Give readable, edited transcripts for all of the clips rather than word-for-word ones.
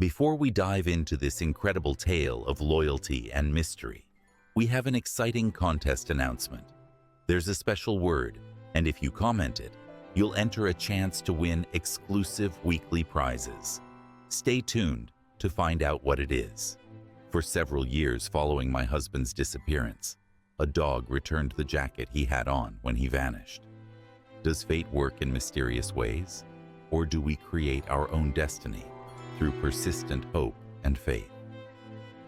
Before we dive into this incredible tale of loyalty and mystery, we have an exciting contest announcement. There's a special word, and if you comment it, you'll enter a chance to win exclusive weekly prizes. Stay tuned to find out what it is. For several years following my husband's disappearance, a dog returned the jacket he had on when he vanished. Does fate work in mysterious ways, or do we create our own destiny through persistent hope and faith?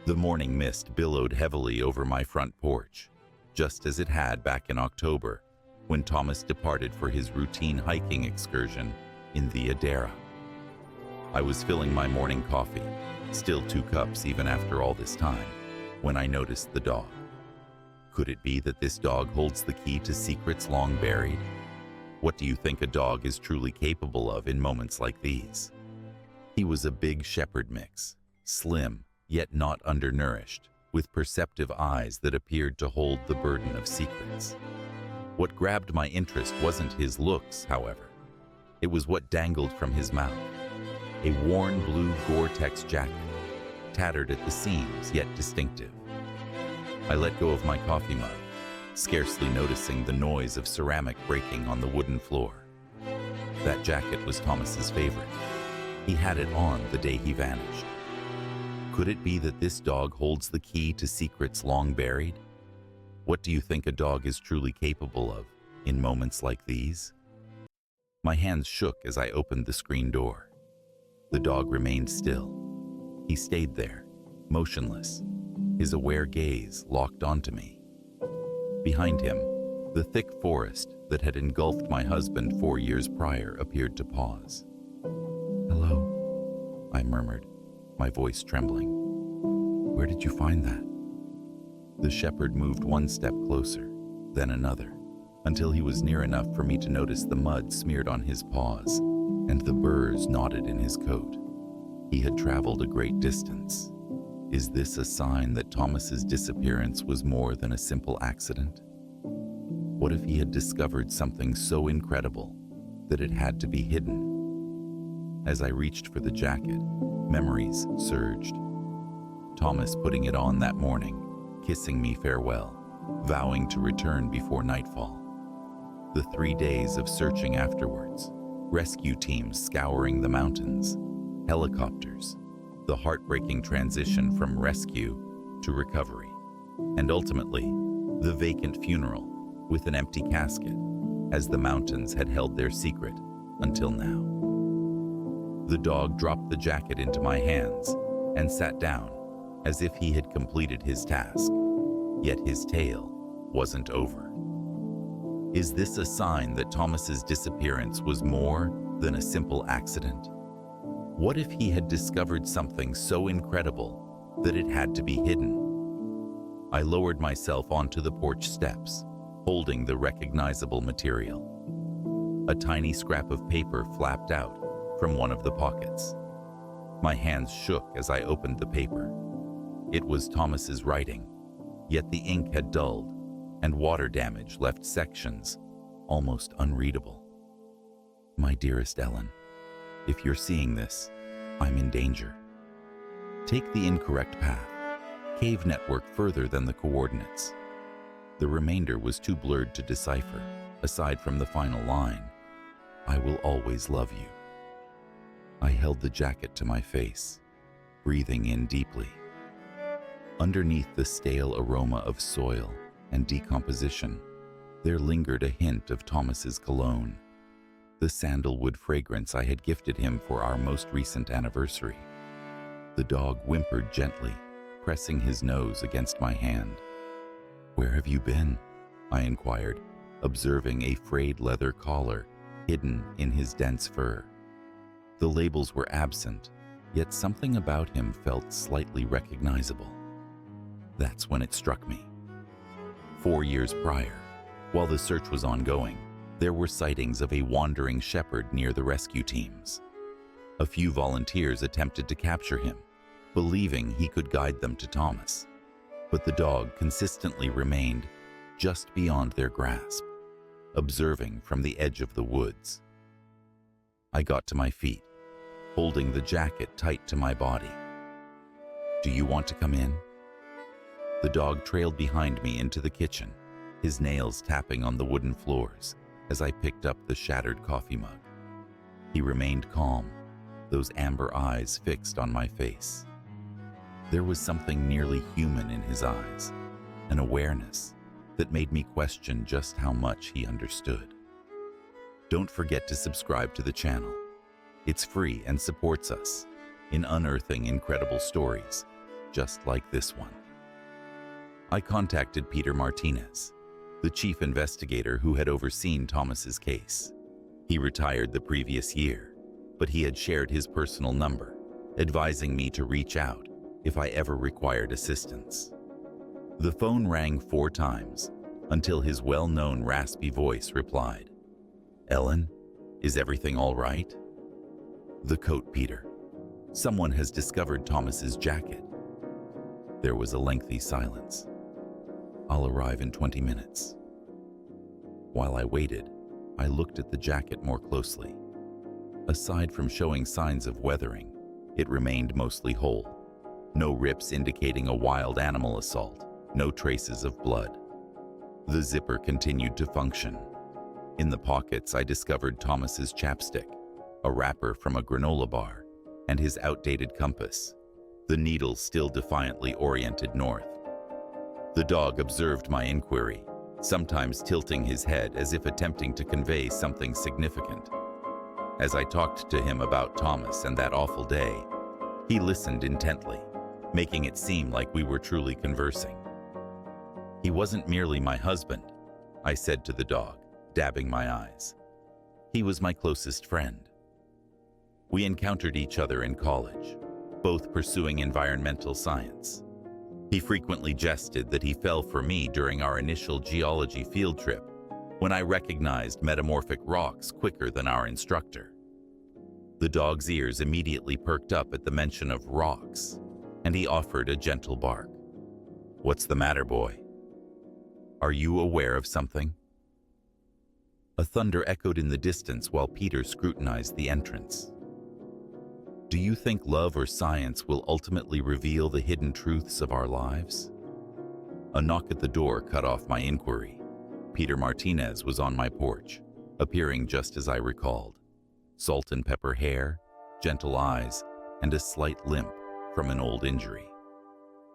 The morning mist billowed heavily over my front porch, just as it had back in October, when Thomas departed for his routine hiking excursion in the Adara. I was filling my morning coffee, still 2 cups even after all this time, when I noticed the dog. Could it be that this dog holds the key to secrets long buried? What do you think a dog is truly capable of in moments like these? He was a big shepherd mix, slim, yet not undernourished, with perceptive eyes that appeared to hold the burden of secrets. What grabbed my interest wasn't his looks, however. It was what dangled from his mouth. A worn blue GORE-TEX jacket, tattered at the seams yet distinctive. I let go of my coffee mug, scarcely noticing the noise of ceramic breaking on the wooden floor. That jacket was Thomas's favorite. He had it on the day he vanished. Could it be that this dog holds the key to secrets long buried? What do you think a dog is truly capable of in moments like these? My hands shook as I opened the screen door. The dog remained still. He stayed there, motionless, his aware gaze locked onto me. Behind him, the thick forest that had engulfed my husband 4 years prior appeared to pause. "Hello," I murmured, my voice trembling. "Where did you find that?" The shepherd moved 1 step closer, then another, until he was near enough for me to notice the mud smeared on his paws and the burrs knotted in his coat. He had traveled a great distance. Is this a sign that Thomas's disappearance was more than a simple accident? What if he had discovered something so incredible that it had to be hidden? As I reached for the jacket, memories surged. Thomas putting it on that morning, kissing me farewell, vowing to return before nightfall. The 3 days of searching afterwards, rescue teams scouring the mountains, helicopters, the heartbreaking transition from rescue to recovery, and ultimately, the vacant funeral with an empty casket, as the mountains had held their secret until now. The dog dropped the jacket into my hands and sat down as if he had completed his task, yet his tale wasn't over. Is this a sign that Thomas's disappearance was more than a simple accident? What if he had discovered something so incredible that it had to be hidden? I lowered myself onto the porch steps, holding the recognizable material. A tiny scrap of paper flapped out from one of the pockets. My hands shook as I opened the paper. It was Thomas's writing, yet the ink had dulled, and water damage left sections almost unreadable. "My dearest Ellen, if you're seeing this, I'm in danger. Take the incorrect path. Cave network further than the coordinates." The remainder was too blurred to decipher, aside from the final line, "I will always love you." I held the jacket to my face, breathing in deeply. Underneath the stale aroma of soil and decomposition, there lingered a hint of Thomas's cologne, the sandalwood fragrance I had gifted him for our most recent anniversary. The dog whimpered gently, pressing his nose against my hand. "Where have you been?" I inquired, observing a frayed leather collar hidden in his dense fur. The labels were absent, yet something about him felt slightly recognizable. That's when it struck me. 4 years prior, while the search was ongoing, there were sightings of a wandering shepherd near the rescue teams. A few volunteers attempted to capture him, believing he could guide them to Thomas, but the dog consistently remained just beyond their grasp, observing from the edge of the woods. I got to my feet, holding the jacket tight to my body. "Do you want to come in?" The dog trailed behind me into the kitchen, his nails tapping on the wooden floors as I picked up the shattered coffee mug. He remained calm, those amber eyes fixed on my face. There was something nearly human in his eyes, an awareness that made me question just how much he understood. Don't forget to subscribe to the channel. It's free and supports us in unearthing incredible stories, just like this one. I contacted Peter Martinez, the chief investigator who had overseen Thomas's case. He retired the previous year, but he had shared his personal number, advising me to reach out if I ever required assistance. The phone rang 4 times until his well-known raspy voice replied, "Ellen, is everything all right?" "The coat, Peter. Someone has discovered Thomas's jacket." There was a lengthy silence. "I'll arrive in 20 minutes. While I waited, I looked at the jacket more closely. Aside from showing signs of weathering, it remained mostly whole. No rips indicating a wild animal assault, no traces of blood. The zipper continued to function. In the pockets, I discovered Thomas's chapstick, a wrapper from a granola bar, and his outdated compass, the needle still defiantly oriented north. The dog observed my inquiry, sometimes tilting his head as if attempting to convey something significant. As I talked to him about Thomas and that awful day, he listened intently, making it seem like we were truly conversing. "He wasn't merely my husband," I said to the dog, dabbing my eyes. "He was my closest friend. We encountered each other in college, both pursuing environmental science. He frequently jested that he fell for me during our initial geology field trip, when I recognized metamorphic rocks quicker than our instructor." The dog's ears immediately perked up at the mention of rocks, and he offered a gentle bark. "What's the matter, boy? Are you aware of something?" A thunder echoed in the distance while Peter scrutinized the entrance. "Do you think love or science will ultimately reveal the hidden truths of our lives?" A knock at the door cut off my inquiry. Peter Martinez was on my porch, appearing just as I recalled. Salt and pepper hair, gentle eyes, and a slight limp from an old injury.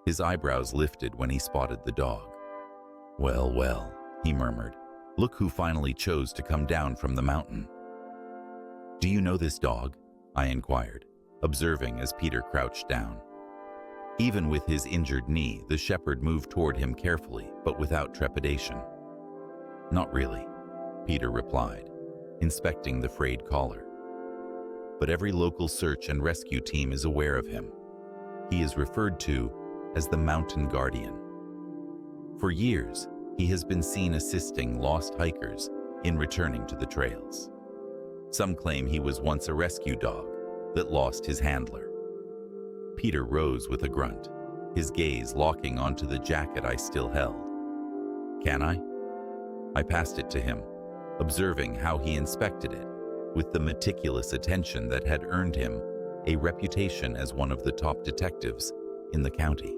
His eyebrows lifted when he spotted the dog. "Well, well," he murmured. "Look who finally chose to come down from the mountain." "Do you know this dog?" I inquired, observing as Peter crouched down. Even with his injured knee, the shepherd moved toward him carefully, but without trepidation. "Not really," Peter replied, inspecting the frayed collar. "But every local search and rescue team is aware of him. He is referred to as the Mountain Guardian. For years, he has been seen assisting lost hikers in returning to the trails. Some claim he was once a rescue dog that lost his handler." Peter rose with a grunt, his gaze locking onto the jacket I still held. "Can I?" I passed it to him, observing how he inspected it with the meticulous attention that had earned him a reputation as one of the top detectives in the county.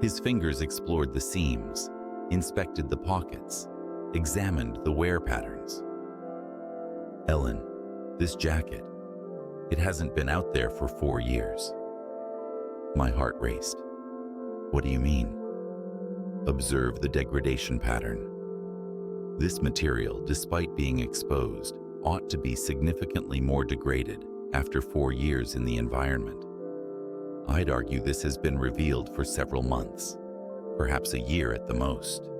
His fingers explored the seams, inspected the pockets, examined the wear patterns. "Ellen, this jacket, it hasn't been out there for 4 years." My heart raced. "What do you mean?" "Observe the degradation pattern. This material, despite being exposed, ought to be significantly more degraded after 4 years in the environment. I'd argue this has been revealed for several months, perhaps a year at the most."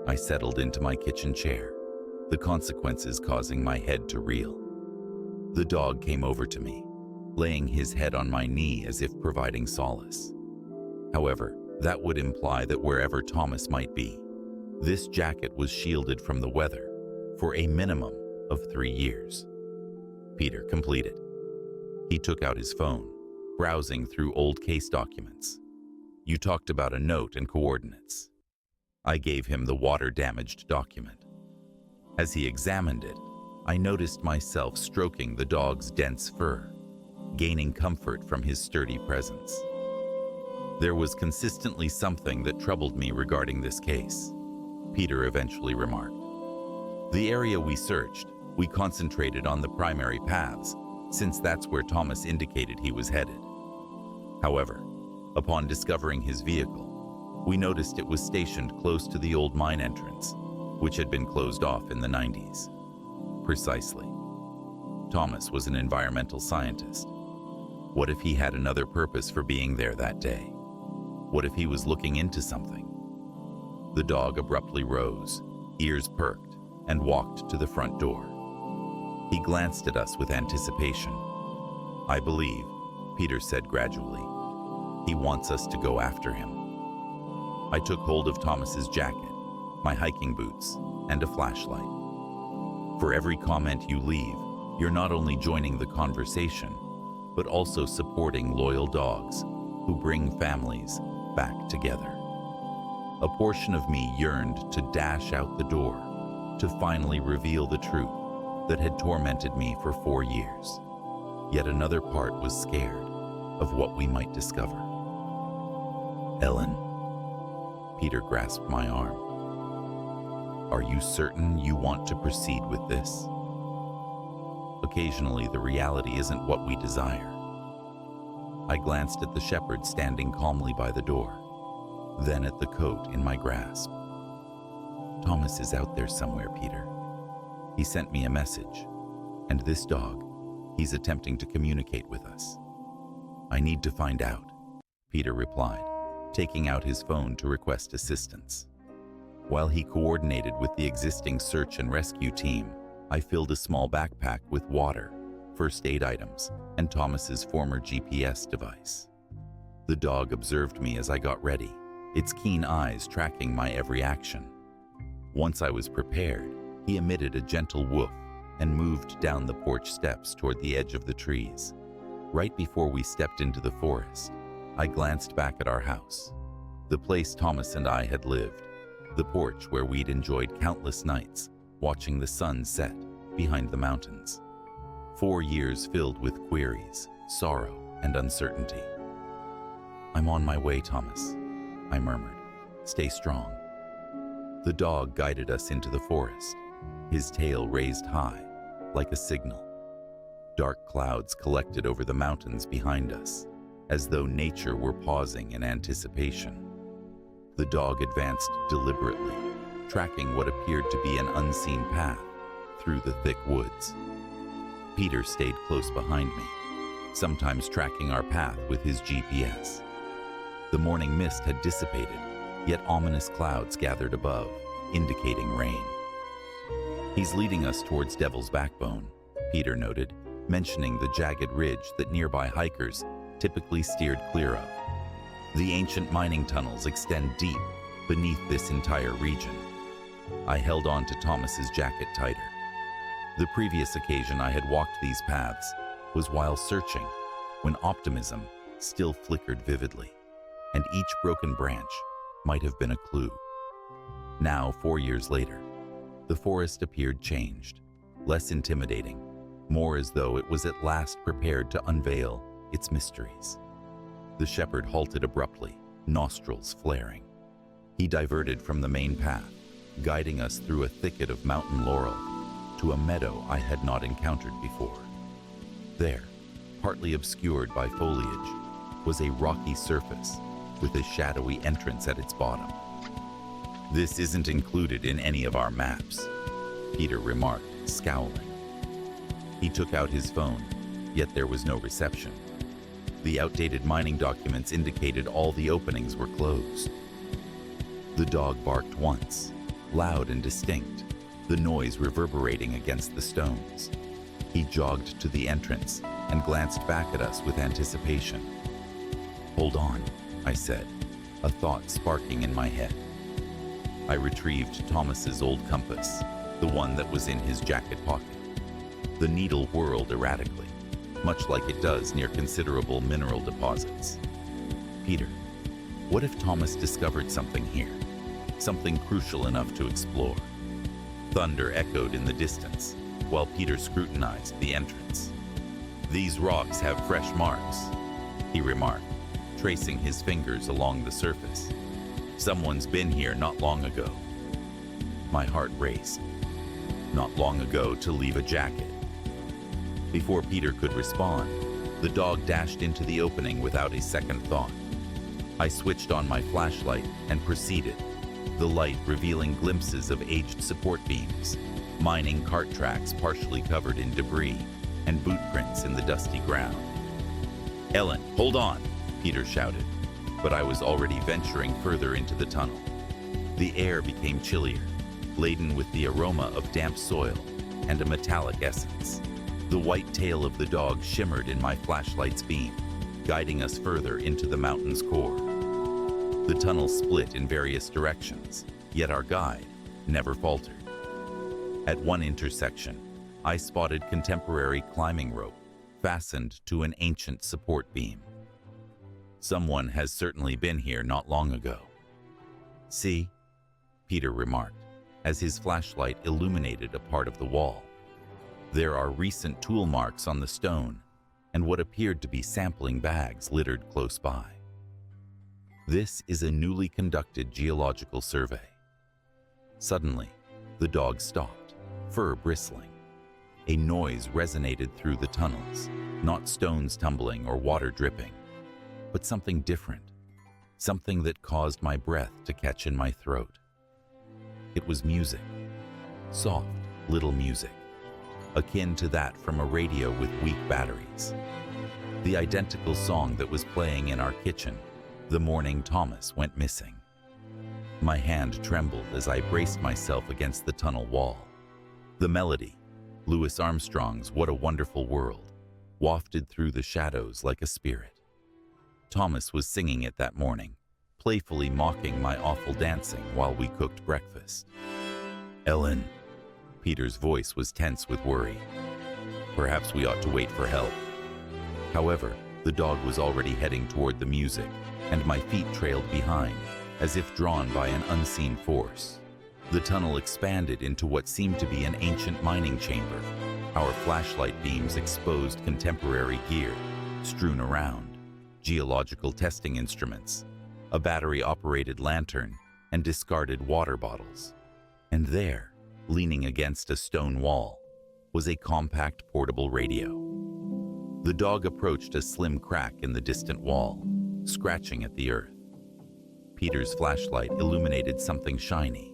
I settled into my kitchen chair, the consequences causing my head to reel. The dog came over to me, laying his head on my knee as if providing solace. However, that would imply that wherever Thomas might be, this jacket was shielded from the weather for a minimum of 3 years. Peter completed. He took out his phone, browsing through old case documents. "You talked about a note and coordinates." I gave him the water-damaged document. As he examined it, I noticed myself stroking the dog's dense fur, gaining comfort from his sturdy presence. There was consistently something that troubled me regarding this case, Peter eventually remarked. The area we searched, we concentrated on the primary paths, since that's where Thomas indicated he was headed. However, upon discovering his vehicle, we noticed it was stationed close to the old mine entrance, which had been closed off in the 90s. Precisely. Thomas was an environmental scientist. What if he had another purpose for being there that day? What if he was looking into something? The dog abruptly rose, ears perked, and walked to the front door. He glanced at us with anticipation. I believe, Peter said gradually, he wants us to go after him. I took hold of Thomas's jacket, my hiking boots, and a flashlight. For every comment you leave, you're not only joining the conversation, but also supporting loyal dogs who bring families back together. A portion of me yearned to dash out the door, to finally reveal the truth that had tormented me for 4 years. Yet another part was scared of what we might discover. Ellen, Peter grasped my arm. Are you certain you want to proceed with this? Occasionally, the reality isn't what we desire. I glanced at the shepherd standing calmly by the door, then at the coat in my grasp. Thomas is out there somewhere, Peter. He sent me a message, and this dog, he's attempting to communicate with us. I need to find out, Peter replied, taking out his phone to request assistance. While he coordinated with the existing search and rescue team, I filled a small backpack with water, first aid items, and Thomas's former GPS device. The dog observed me as I got ready, its keen eyes tracking my every action. Once I was prepared, he emitted a gentle woof and moved down the porch steps toward the edge of the trees. Right before we stepped into the forest, I glanced back at our house, the place Thomas and I had lived, the porch where we'd enjoyed countless nights, watching the sun set behind the mountains. 4 years filled with queries, sorrow, and uncertainty. I'm on my way, Thomas, I murmured. Stay strong. The dog guided us into the forest, his tail raised high, like a signal. Dark clouds collected over the mountains behind us, as though nature were pausing in anticipation. The dog advanced deliberately, tracking what appeared to be an unseen path through the thick woods. Peter stayed close behind me, sometimes tracking our path with his GPS. The morning mist had dissipated, yet ominous clouds gathered above, indicating rain. He's leading us towards Devil's Backbone, Peter noted, mentioning the jagged ridge that nearby hikers typically steered clear of. The ancient mining tunnels extend deep beneath this entire region. I held on to Thomas's jacket tighter. The previous occasion I had walked these paths was while searching, when optimism still flickered vividly, and each broken branch might have been a clue. Now, 4 years later, the forest appeared changed, less intimidating, more as though it was at last prepared to unveil its mysteries. The shepherd halted abruptly, nostrils flaring. He diverted from the main path, guiding us through a thicket of mountain laurel to a meadow I had not encountered before. There, partly obscured by foliage, was a rocky surface with a shadowy entrance at its bottom. This isn't included in any of our maps, Peter remarked, scowling. He took out his phone, yet there was no reception. The outdated mining documents indicated all the openings were closed. The dog barked once, loud and distinct, the noise reverberating against the stones. He jogged to the entrance and glanced back at us with anticipation. Hold on, I said, a thought sparking in my head. I retrieved Thomas's old compass, the one that was in his jacket pocket. The needle whirled erratically, much like it does near considerable mineral deposits. Peter, what if Thomas discovered something here? Something crucial enough to explore? Thunder echoed in the distance, while Peter scrutinized the entrance. "These rocks have fresh marks," he remarked, tracing his fingers along the surface. "Someone's been here not long ago." My heart raced. Not long ago to leave a jacket. Before Peter could respond, the dog dashed into the opening without a second thought. I switched on my flashlight and proceeded, the light revealing glimpses of aged support beams, mining cart tracks partially covered in debris, and boot prints in the dusty ground. "Ellen, hold on!" Peter shouted, but I was already venturing further into the tunnel. The air became chillier, laden with the aroma of damp soil and a metallic essence. The white tail of the dog shimmered in my flashlight's beam, guiding us further into the mountain's core. The tunnel split in various directions, yet our guide never faltered. At one intersection, I spotted contemporary climbing rope fastened to an ancient support beam. "Someone has certainly been here not long ago." "See," Peter remarked, as his flashlight illuminated a part of the wall. "There are recent tool marks on the stone and what appeared to be sampling bags littered close by. This is a newly conducted geological survey." Suddenly, the dog stopped, fur bristling. A noise resonated through the tunnels, not stones tumbling or water dripping, but something different, something that caused my breath to catch in my throat. It was music, soft, little music, akin to that from a radio with weak batteries. The identical song that was playing in our kitchen the morning Thomas went missing. My hand trembled as I braced myself against the tunnel wall. The melody, Louis Armstrong's "What a Wonderful World," wafted through the shadows like a spirit. Thomas was singing it that morning, playfully mocking my awful dancing while we cooked breakfast. "Ellen," Peter's voice was tense with worry. "Perhaps we ought to wait for help." However, the dog was already heading toward the music, and my feet trailed behind, as if drawn by an unseen force. The tunnel expanded into what seemed to be an ancient mining chamber. Our flashlight beams exposed contemporary gear, strewn around, geological testing instruments, a battery-operated lantern, and discarded water bottles. And there, leaning against a stone wall, was a compact portable radio. The dog approached a slim crack in the distant wall, scratching at the earth. Peter's flashlight illuminated something shiny,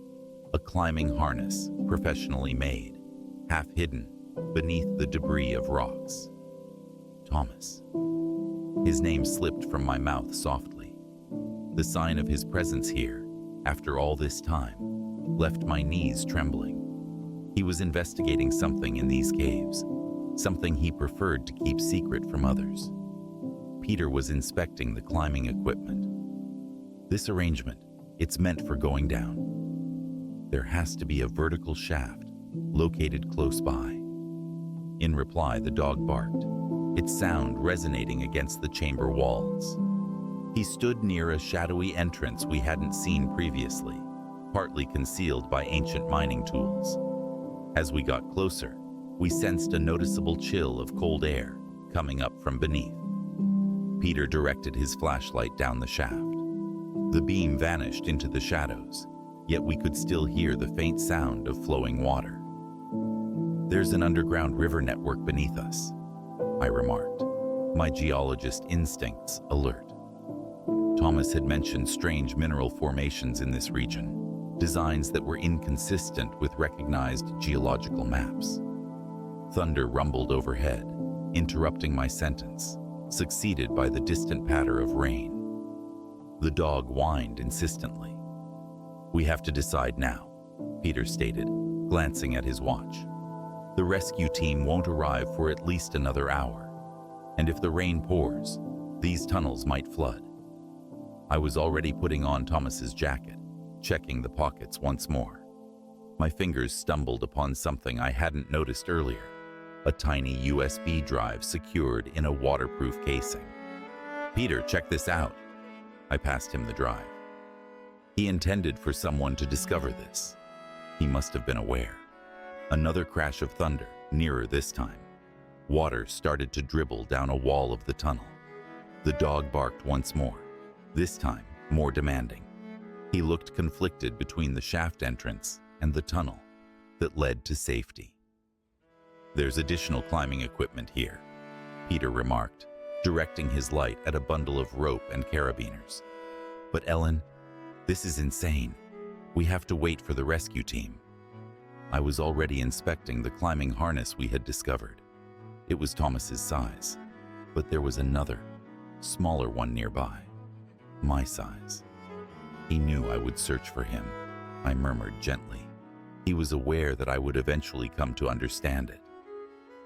a climbing harness, professionally made, half hidden beneath the debris of rocks. Thomas. His name slipped from my mouth softly. The sign of his presence here, after all this time, left my knees trembling. He was investigating something in these caves, something he preferred to keep secret from others. Peter was inspecting the climbing equipment. This arrangement, it's meant for going down. There has to be a vertical shaft located close by. In reply, the dog barked, its sound resonating against the chamber walls. He stood near a shadowy entrance we hadn't seen previously, partly concealed by ancient mining tools. As we got closer, we sensed a noticeable chill of cold air coming up from beneath. Peter directed his flashlight down the shaft. The beam vanished into the shadows, yet we could still hear the faint sound of flowing water. "There's an underground river network beneath us," I remarked, my geologist instincts alert. Thomas had mentioned strange mineral formations in this region, designs that were inconsistent with recognized geological maps. Thunder rumbled overhead, interrupting my sentence, succeeded by the distant patter of rain. The dog whined insistently. "We have to decide now," Peter stated, glancing at his watch. "The rescue team won't arrive for at least another hour, and if the rain pours, these tunnels might flood." I was already putting on Thomas's jacket, checking the pockets once more. My fingers stumbled upon something I hadn't noticed earlier, a tiny USB drive secured in a waterproof casing. "Peter, check this out." I passed him the drive. He intended for someone to discover this. He must have been aware. Another crash of thunder, nearer this time. Water started to dribble down a wall of the tunnel. The dog barked once more, this time more demanding. He looked conflicted between the shaft entrance and the tunnel that led to safety. "There's additional climbing equipment here," Peter remarked, directing his light at a bundle of rope and carabiners. "But Ellen, this is insane. We have to wait for the rescue team." I was already inspecting the climbing harness we had discovered. It was Thomas's size, but there was another, smaller one nearby, my size. He knew I would search for him, I murmured gently. He was aware that I would eventually come to understand it.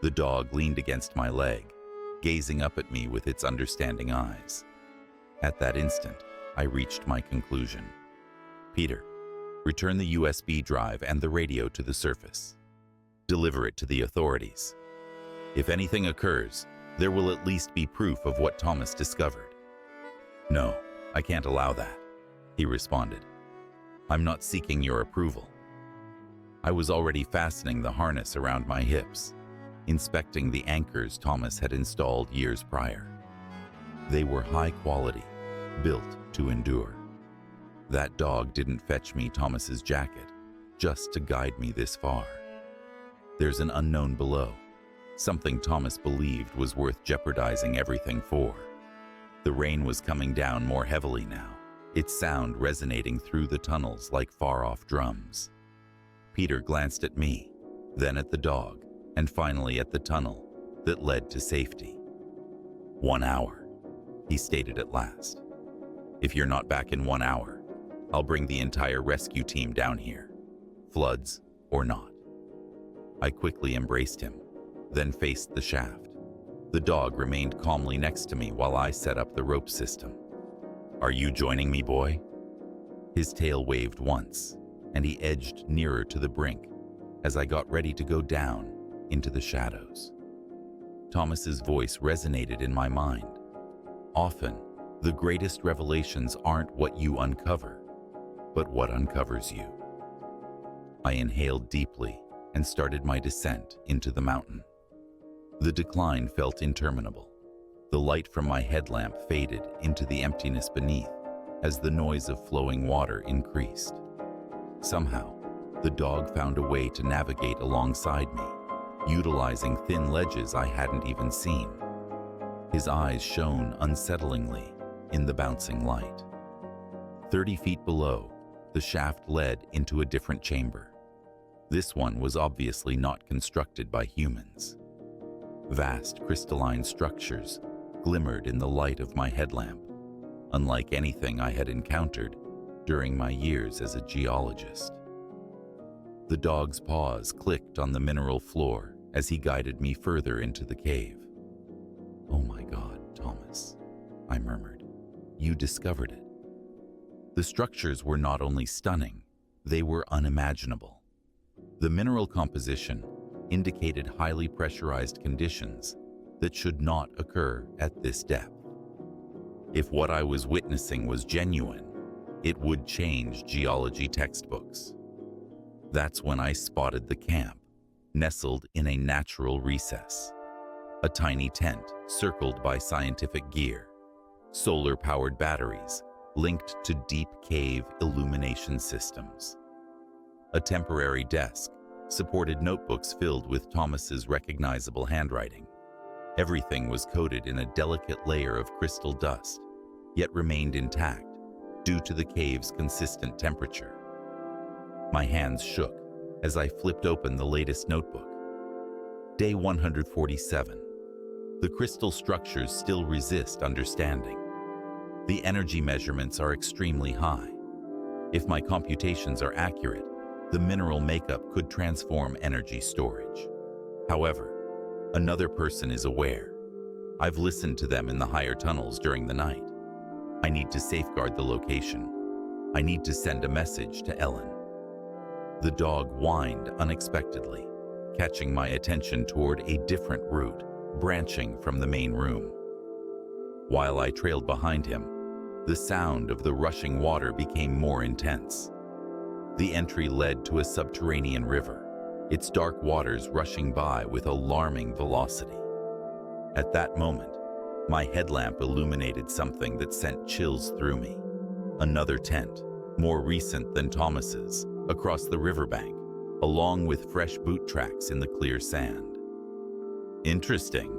The dog leaned against my leg, gazing up at me with its understanding eyes. At that instant, I reached my conclusion. "Peter, return the USB drive and the radio to the surface. Deliver it to the authorities. If anything occurs, there will at least be proof of what Thomas discovered." "No, I can't allow that," he responded. "I'm not seeking your approval." I was already fastening the harness around my hips, inspecting the anchors Thomas had installed years prior. They were high quality, built to endure. That dog didn't fetch me Thomas's jacket just to guide me this far. There's an unknown below, something Thomas believed was worth jeopardizing everything for. The rain was coming down more heavily now, its sound resonating through the tunnels like far-off drums. Peter glanced at me, then at the dog, and finally at the tunnel that led to safety. 1 hour, he stated at last. "If you're not back in 1 hour, I'll bring the entire rescue team down here, floods or not." I quickly embraced him, then faced the shaft. The dog remained calmly next to me while I set up the rope system. "Are you joining me, boy?" His tail waved once, and he edged nearer to the brink as I got ready to go down into the shadows. Thomas's voice resonated in my mind. "Often, the greatest revelations aren't what you uncover, but what uncovers you." I inhaled deeply and started my descent into the mountain. The decline felt interminable. The light from my headlamp faded into the emptiness beneath as the noise of flowing water increased. Somehow, the dog found a way to navigate alongside me, utilizing thin ledges I hadn't even seen. His eyes shone unsettlingly in the bouncing light. 30 feet below, the shaft led into a different chamber. This one was obviously not constructed by humans. Vast crystalline structures glimmered in the light of my headlamp, unlike anything I had encountered during my years as a geologist. The dog's paws clicked on the mineral floor as he guided me further into the cave. "Oh my God, Thomas," I murmured. "You discovered it." The structures were not only stunning, they were unimaginable. The mineral composition indicated highly pressurized conditions that should not occur at this depth. If what I was witnessing was genuine, it would change geology textbooks. That's when I spotted the camp, nestled in a natural recess. A tiny tent circled by scientific gear, solar-powered batteries linked to deep cave illumination systems. A temporary desk supported notebooks filled with Thomas's recognizable handwriting. Everything was coated in a delicate layer of crystal dust, yet remained intact due to the cave's consistent temperature. My hands shook as I flipped open the latest notebook. Day 147. The crystal structures still resist understanding. The energy measurements are extremely high. If my computations are accurate, the mineral makeup could transform energy storage. However, another person is aware. I've listened to them in the higher tunnels during the night. I need to safeguard the location. I need to send a message to Ellen. The dog whined unexpectedly, catching my attention toward a different route, branching from the main room. While I trailed behind him, the sound of the rushing water became more intense. The entry led to a subterranean river, its dark waters rushing by with alarming velocity. At that moment, my headlamp illuminated something that sent chills through me. Another tent, more recent than Thomas's, across the riverbank, along with fresh boot tracks in the clear sand. "Interesting,"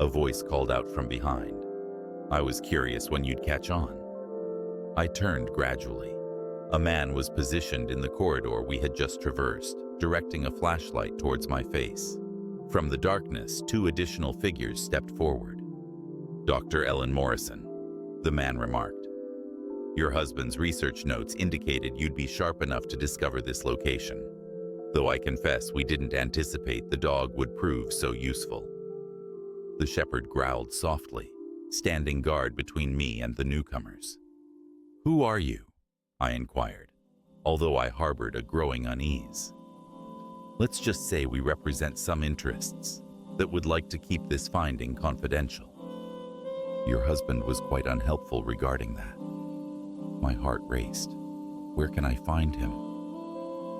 a voice called out from behind. "I was curious when you'd catch on." I turned gradually. A man was positioned in the corridor we had just traversed, directing a flashlight towards my face. From the darkness, 2 additional figures stepped forward. "Dr. Ellen Morrison," the man remarked. "Your husband's research notes indicated you'd be sharp enough to discover this location, though I confess we didn't anticipate the dog would prove so useful." The shepherd growled softly, standing guard between me and the newcomers. "Who are you?" I inquired, although I harbored a growing unease. "Let's just say we represent some interests that would like to keep this finding confidential." Your husband was quite unhelpful regarding that. My heart raced. Where can I find him?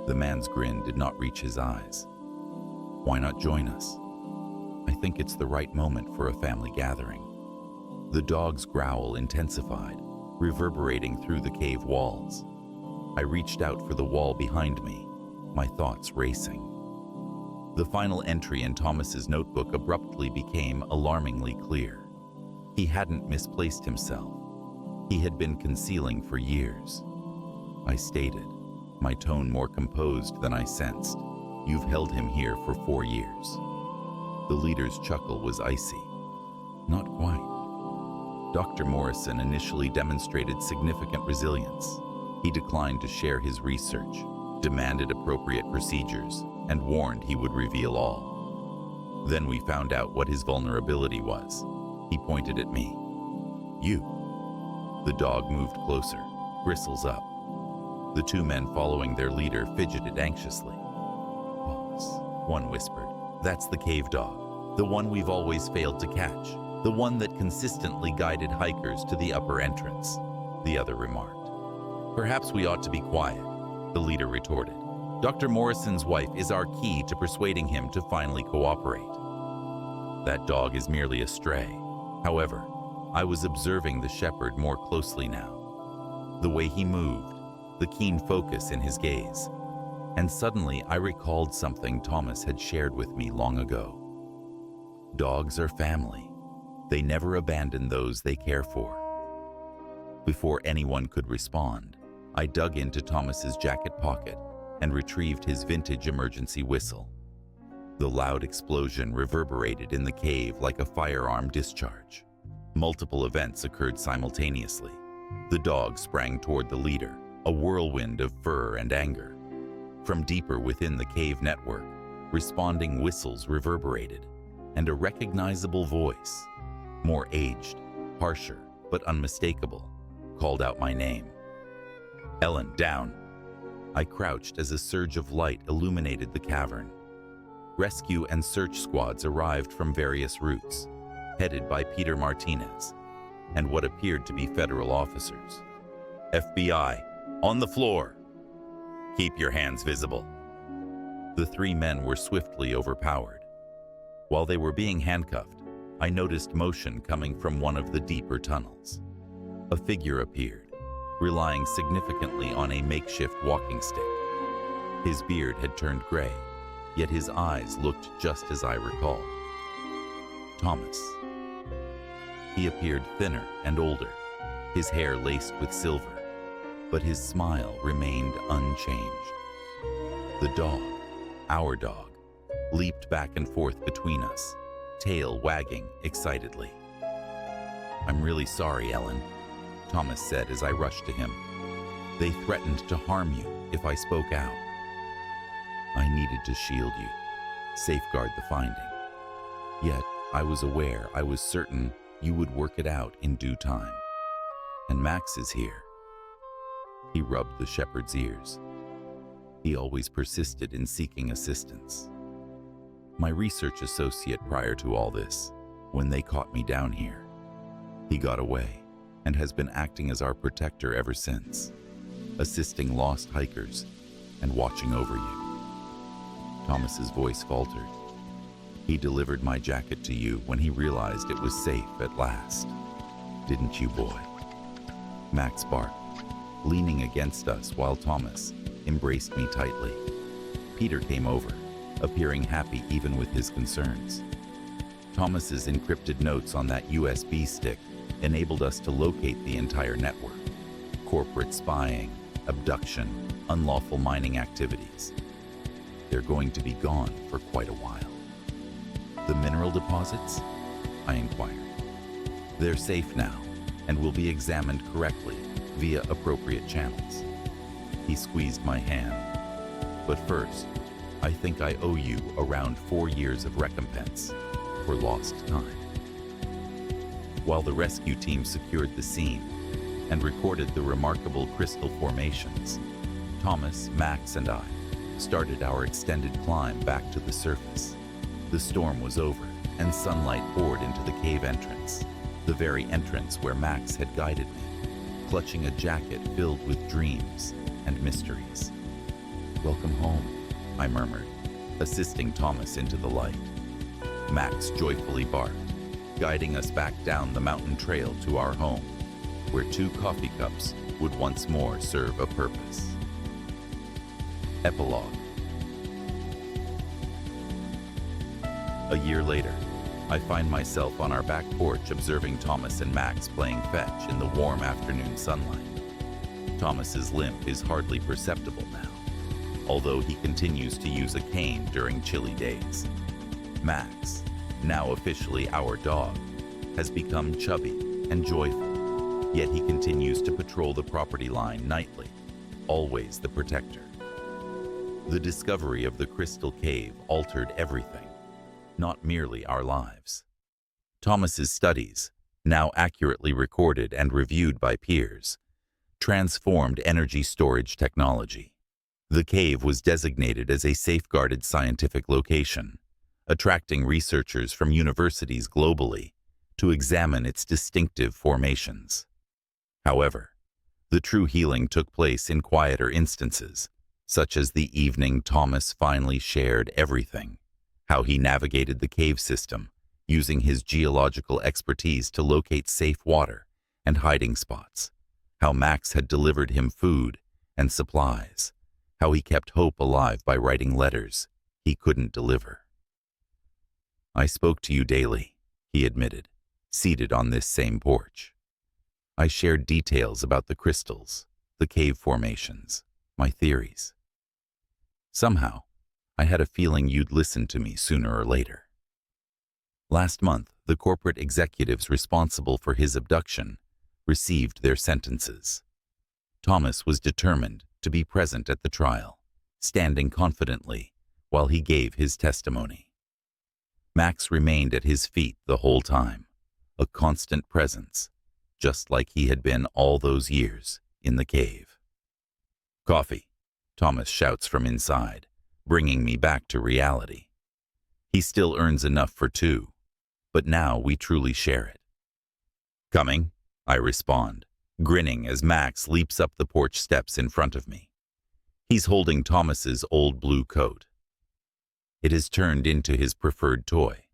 The man's grin did not reach his eyes. "Why not join us? I think it's the right moment for a family gathering." The dog's growl intensified, reverberating through the cave walls. I reached out for the wall behind me, my thoughts racing. The final entry in Thomas's notebook abruptly became alarmingly clear. He hadn't misplaced himself. He had been concealing for years. I stated, my tone more composed than I sensed, "You've held him here for 4 years." The leader's chuckle was icy. "Not quite." Dr. Morrison initially demonstrated significant resilience. He declined to share his research, demanded appropriate procedures, and warned he would reveal all. Then we found out what his vulnerability was. He pointed at me. "You." The dog moved closer, bristles up. The 2 men following their leader fidgeted anxiously. "Boss," one whispered. "That's the cave dog, the one we've always failed to catch. The one that consistently guided hikers to the upper entrance," the other remarked. "Perhaps we ought to be quiet," the leader retorted. "Dr. Morrison's wife is our key to persuading him to finally cooperate. That dog is merely a stray." However, I was observing the shepherd more closely now. The way he moved, the keen focus in his gaze. And suddenly I recalled something Thomas had shared with me long ago. Dogs are family. They never abandon those they care for. Before anyone could respond, I dug into Thomas's jacket pocket and retrieved his vintage emergency whistle. The loud explosion reverberated in the cave like a firearm discharge. Multiple events occurred simultaneously. The dog sprang toward the leader, a whirlwind of fur and anger. From deeper within the cave network, responding whistles reverberated, and a recognizable voice, more aged, harsher, but unmistakable, called out my name. "Ellen, down!" I crouched as a surge of light illuminated the cavern. Rescue and search squads arrived from various routes, headed by Peter Martinez, and what appeared to be federal officers. "FBI, on the floor! Keep your hands visible." The 3 men were swiftly overpowered. While they were being handcuffed, I noticed motion coming from one of the deeper tunnels. A figure appeared, relying significantly on a makeshift walking stick. His beard had turned gray, yet his eyes looked just as I recalled. Thomas. He appeared thinner and older, his hair laced with silver, but his smile remained unchanged. The dog, our dog, leaped back and forth between us, tail wagging excitedly. "I'm really sorry, Ellen," Thomas said as I rushed to him. "They threatened to harm you if I spoke out. I needed to shield you, safeguard the finding. Yet I was certain you would work it out in due time. And Max is here." He rubbed the shepherd's ears. He always persisted in seeking assistance. My research associate prior to all this, when they caught me down here. He got away and has been acting as our protector ever since, assisting lost hikers and watching over you. Thomas's voice faltered. He delivered my jacket to you when he realized it was safe at last. Didn't you, boy? Max barked, leaning against us while Thomas embraced me tightly. Peter came over, appearing happy even with his concerns. Thomas's encrypted notes on that USB stick enabled us to locate the entire network. Corporate spying, abduction, unlawful mining activities. They're going to be gone for quite a while. The mineral deposits? I inquired. They're safe now and will be examined correctly via appropriate channels. He squeezed my hand. But first, I think I owe you around 4 years of recompense for lost time. While the rescue team secured the scene and recorded the remarkable crystal formations, Thomas, Max, and I started our extended climb back to the surface. The storm was over, and sunlight poured into the cave entrance, the very entrance where Max had guided me, clutching a jacket filled with dreams and mysteries. "Welcome home," I murmured, assisting Thomas into the light. Max joyfully barked, guiding us back down the mountain trail to our home, where 2 coffee cups would once more serve a purpose. Epilogue. A year later, I find myself on our back porch observing Thomas and Max playing fetch in the warm afternoon sunlight. Thomas's limp is hardly perceptible now, although he continues to use a cane during chilly days. Max, now officially our dog, has become chubby and joyful, yet he continues to patrol the property line nightly, always the protector. The discovery of the crystal cave altered everything, not merely our lives. Thomas's studies, now accurately recorded and reviewed by peers, transformed energy storage technology. The cave was designated as a safeguarded scientific location, attracting researchers from universities globally to examine its distinctive formations. However, the true healing took place in quieter instances, such as the evening Thomas finally shared everything: how he navigated the cave system, using his geological expertise to locate safe water and hiding spots, how Max had delivered him food and supplies, how he kept hope alive by writing letters he couldn't deliver. "I spoke to you daily," he admitted, seated on this same porch. "I shared details about the crystals, the cave formations, my theories. Somehow, I had a feeling you'd listen to me sooner or later." Last month, the corporate executives responsible for his abduction received their sentences. Thomas was determined to be present at the trial, standing confidently while he gave his testimony. Max remained at his feet the whole time, a constant presence, just like he had been all those years in the cave. "Coffee," Thomas shouts from inside, bringing me back to reality. He still earns enough for 2, but now we truly share it. "Coming," I respond, grinning as Max leaps up the porch steps in front of me. He's holding Thomas's old blue coat. It has turned into his preferred toy,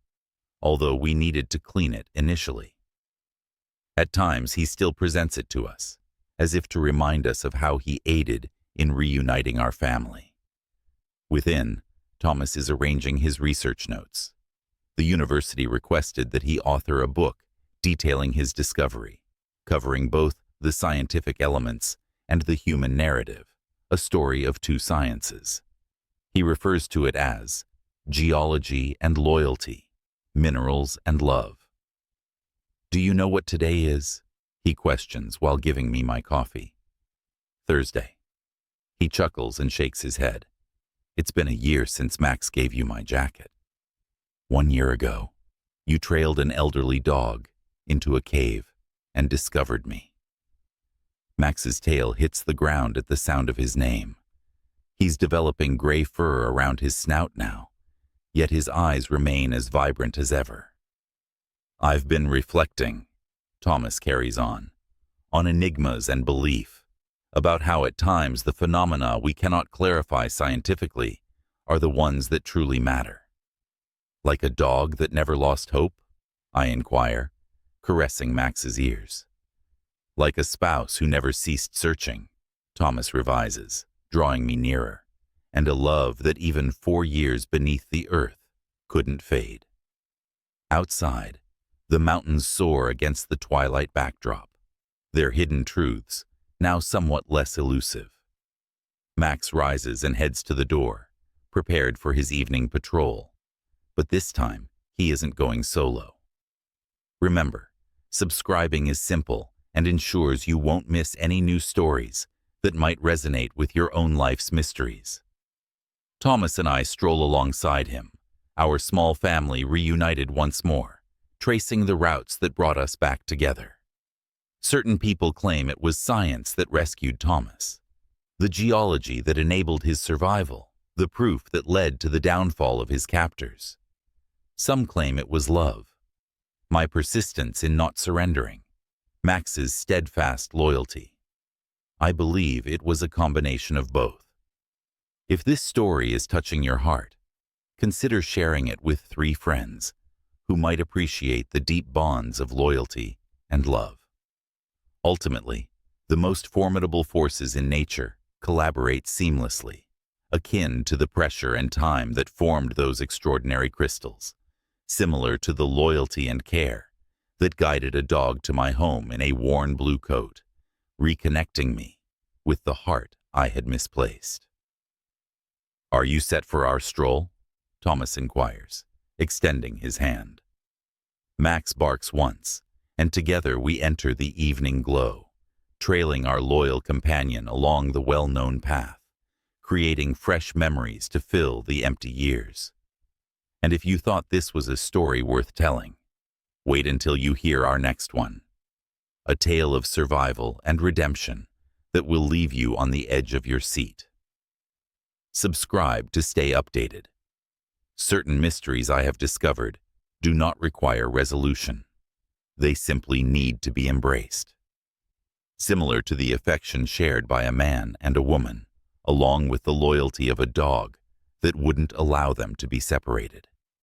although we needed to clean it initially. At times, he still presents it to us, as if to remind us of how he aided in reuniting our family. Within, Thomas is arranging his research notes. The university requested that he author a book detailing his discovery, covering both the scientific elements and the human narrative, a story of 2 sciences. He refers to it as geology and loyalty, minerals and love. "Do you know what today is?" he questions while giving me my coffee. "Thursday." He chuckles and shakes his head. "It's been a year since Max gave you my jacket. 1 year ago, you trailed an elderly dog into a cave and discovered me." Max's tail hits the ground at the sound of his name. He's developing gray fur around his snout now, yet his eyes remain as vibrant as ever. "I've been reflecting," Thomas carries on enigmas and belief, about how at times the phenomena we cannot clarify scientifically are the ones that truly matter. Like a dog that never lost hope? I inquire, caressing Max's ears. Like a spouse who never ceased searching, Thomas revises, drawing me nearer, and a love that even 4 years beneath the earth couldn't fade. Outside, the mountains soar against the twilight backdrop, their hidden truths now somewhat less elusive. Max rises and heads to the door, prepared for his evening patrol. But this time, he isn't going solo. Remember, subscribing is simple and ensures you won't miss any new stories that might resonate with your own life's mysteries. Thomas and I stroll alongside him, our small family reunited once more, tracing the routes that brought us back together. Certain people claim it was science that rescued Thomas, the geology that enabled his survival, the proof that led to the downfall of his captors. Some claim it was love, my persistence in not surrendering, Max's steadfast loyalty. I believe it was a combination of both. If this story is touching your heart, consider sharing it with 3 friends who might appreciate the deep bonds of loyalty and love. Ultimately, the most formidable forces in nature collaborate seamlessly, akin to the pressure and time that formed those extraordinary crystals, similar to the loyalty and care that guided a dog to my home in a worn blue coat, reconnecting me with the heart I had misplaced. "Are you set for our stroll?" Thomas inquires, extending his hand. Max barks once, and together we enter the evening glow, trailing our loyal companion along the well-known path, creating fresh memories to fill the empty years. And if you thought this was a story worth telling, wait until you hear our next one. A tale of survival and redemption that will leave you on the edge of your seat. Subscribe to stay updated. Certain mysteries I have discovered do not require resolution. They simply need to be embraced. Similar to the affection shared by a man and a woman, along with the loyalty of a dog that wouldn't allow them to be separated.